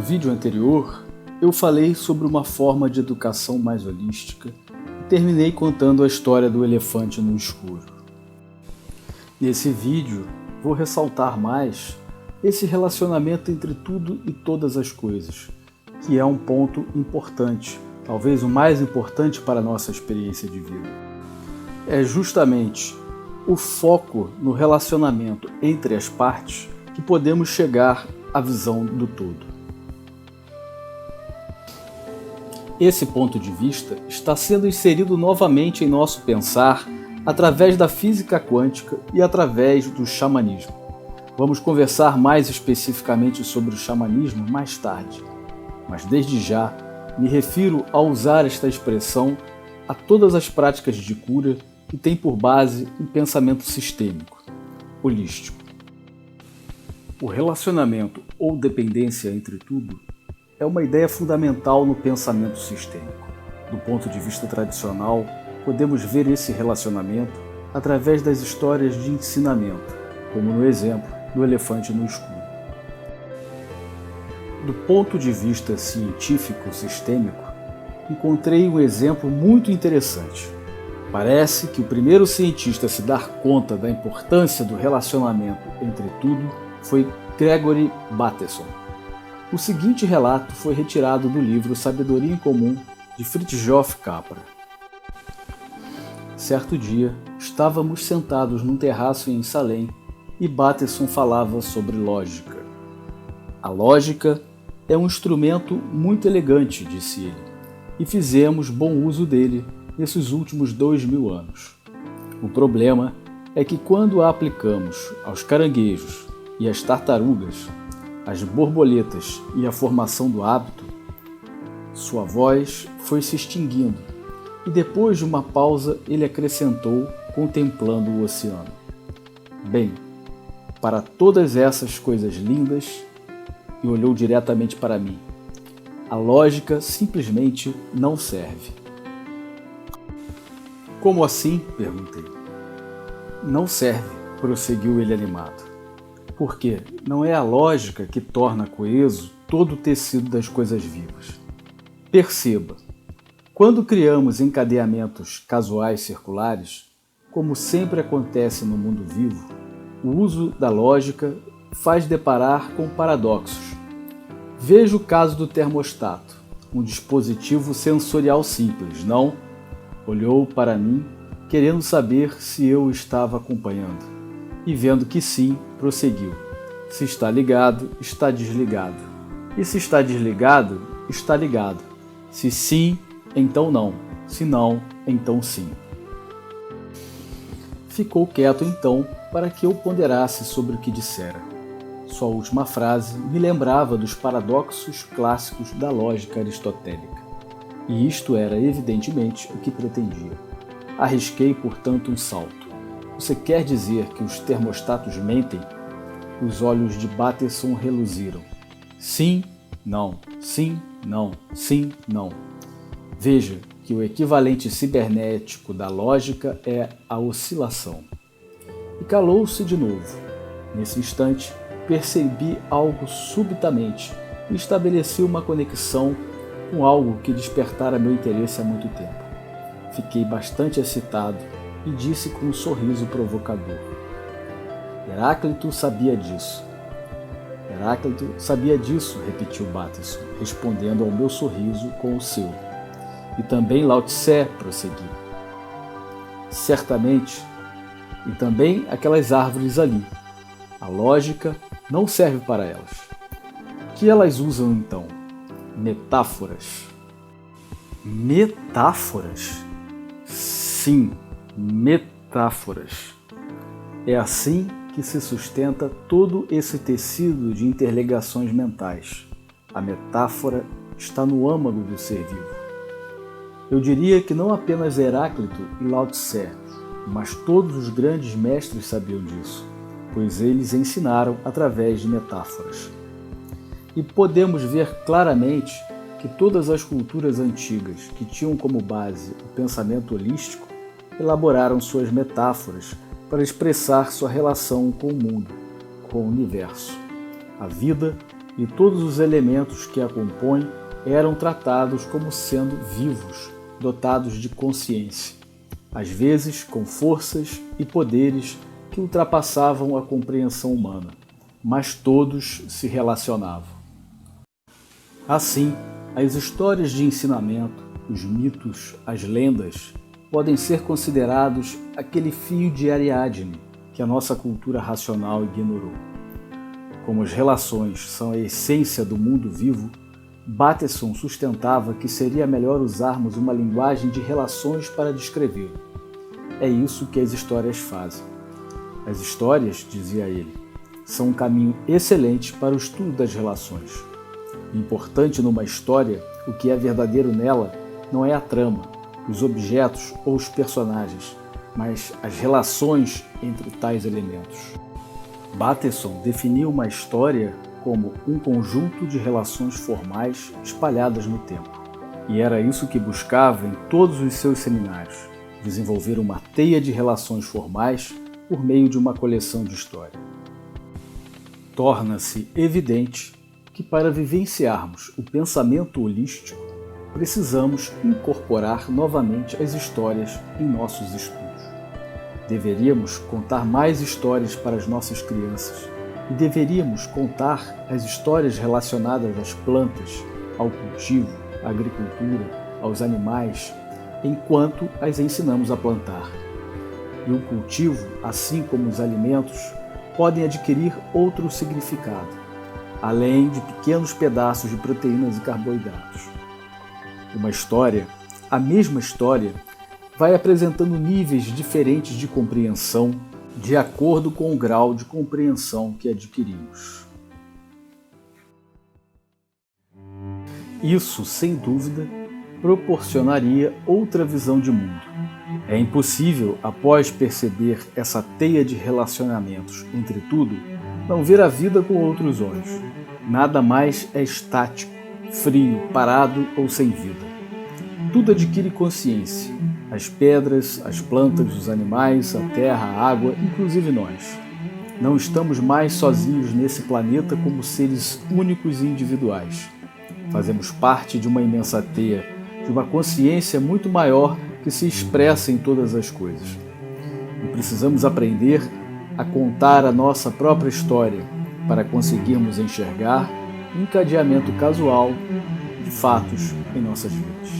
No vídeo anterior, eu falei sobre uma forma de educação mais holística e terminei contando a história do elefante no escuro. Nesse vídeo, vou ressaltar mais esse relacionamento entre tudo e todas as coisas, que é um ponto importante, talvez o mais importante para a nossa experiência de vida. É justamente o foco no relacionamento entre as partes que podemos chegar à visão do todo. Esse ponto de vista está sendo inserido novamente em nosso pensar através da física quântica e através do xamanismo. Vamos conversar mais especificamente sobre o xamanismo mais tarde, mas desde já me refiro a usar esta expressão a todas as práticas de cura que têm por base um pensamento sistêmico, holístico. O relacionamento ou dependência entre tudo é uma ideia fundamental no pensamento sistêmico. Do ponto de vista tradicional, podemos ver esse relacionamento através das histórias de ensinamento, como no exemplo do elefante no escuro. Do ponto de vista científico sistêmico, encontrei um exemplo muito interessante. Parece que o primeiro cientista a se dar conta da importância do relacionamento entre tudo foi Gregory Bateson. O seguinte relato foi retirado do livro Sabedoria em Comum, de Fritjof Capra. Certo dia, estávamos sentados num terraço em Salem e Bateson falava sobre lógica. A lógica é um instrumento muito elegante, disse ele, e fizemos bom uso dele nesses últimos 2000 anos. O problema é que quando a aplicamos aos caranguejos e às tartarugas, as borboletas e a formação do hábito, sua voz foi se extinguindo e depois de uma pausa ele acrescentou, contemplando o oceano. Bem, para todas essas coisas lindas, e olhou diretamente para mim, a lógica simplesmente não serve. Como assim? Perguntei. Não serve, prosseguiu ele animado. Porque não é a lógica que torna coeso todo o tecido das coisas vivas. Perceba, quando criamos encadeamentos casuais circulares, como sempre acontece no mundo vivo, o uso da lógica faz deparar com paradoxos. Veja o caso do termostato, um dispositivo sensorial simples, não? Olhou para mim, querendo saber se eu estava acompanhando. E vendo que sim, prosseguiu. Se está ligado, está desligado. E se está desligado, está ligado. Se sim, então não. Se não, então sim. Ficou quieto então para que eu ponderasse sobre o que dissera. Sua última frase me lembrava dos paradoxos clássicos da lógica aristotélica. E isto era evidentemente o que pretendia. Arrisquei, portanto, um salto. Você quer dizer que os termostatos mentem? Os olhos de Bateson reluziram. Sim, não, sim, não, sim, não. Veja que o equivalente cibernético da lógica é a oscilação. E calou-se de novo. Nesse instante, percebi algo subitamente e estabeleci uma conexão com algo que despertara meu interesse há muito tempo. Fiquei bastante excitado e disse com um sorriso provocador. Heráclito sabia disso. Heráclito sabia disso, repetiu Bateson, respondendo ao meu sorriso com o seu. E também Lao Tse, prossegui. Certamente, e também aquelas árvores ali. A lógica não serve para elas. O que elas usam então? Metáforas. Metáforas? Sim, metáforas. É assim que se sustenta todo esse tecido de interligações mentais. A metáfora está no âmago do ser vivo. Eu diria que não apenas Heráclito e Lao Tse, mas todos os grandes mestres sabiam disso, pois eles ensinaram através de metáforas. E podemos ver claramente que todas as culturas antigas que tinham como base o pensamento holístico elaboraram suas metáforas para expressar sua relação com o mundo, com o universo. A vida e todos os elementos que a compõem eram tratados como sendo vivos, dotados de consciência, às vezes com forças e poderes que ultrapassavam a compreensão humana, mas todos se relacionavam. Assim, as histórias de ensinamento, os mitos, as lendas, podem ser considerados aquele fio de Ariadne que a nossa cultura racional ignorou. Como as relações são a essência do mundo vivo, Bateson sustentava que seria melhor usarmos uma linguagem de relações para descrevê-lo. É isso que as histórias fazem. As histórias, dizia ele, são um caminho excelente para o estudo das relações. O importante numa história, o que é verdadeiro nela, não é a trama, os objetos ou os personagens, mas as relações entre tais elementos. Bateson definiu uma história como um conjunto de relações formais espalhadas no tempo. E era isso que buscava em todos os seus seminários, desenvolver uma teia de relações formais por meio de uma coleção de história. Torna-se evidente que para vivenciarmos o pensamento holístico, precisamos incorporar novamente as histórias em nossos estudos. Deveríamos contar mais histórias para as nossas crianças e deveríamos contar as histórias relacionadas às plantas, ao cultivo, à agricultura, aos animais, enquanto as ensinamos a plantar. E o cultivo, assim como os alimentos, podem adquirir outro significado, além de pequenos pedaços de proteínas e carboidratos. Uma história, a mesma história, vai apresentando níveis diferentes de compreensão de acordo com o grau de compreensão que adquirimos. Isso, sem dúvida, proporcionaria outra visão de mundo. É impossível, após perceber essa teia de relacionamentos entre tudo, não ver a vida com outros olhos. Nada mais é estático, frio, parado ou sem vida. Tudo adquire consciência. As pedras, as plantas, os animais, a terra, a água, inclusive nós. Não estamos mais sozinhos nesse planeta como seres únicos e individuais. Fazemos parte de uma imensa teia, de uma consciência muito maior que se expressa em todas as coisas. E precisamos aprender a contar a nossa própria história para conseguirmos enxergar um encadeamento casual de fatos em nossas vidas.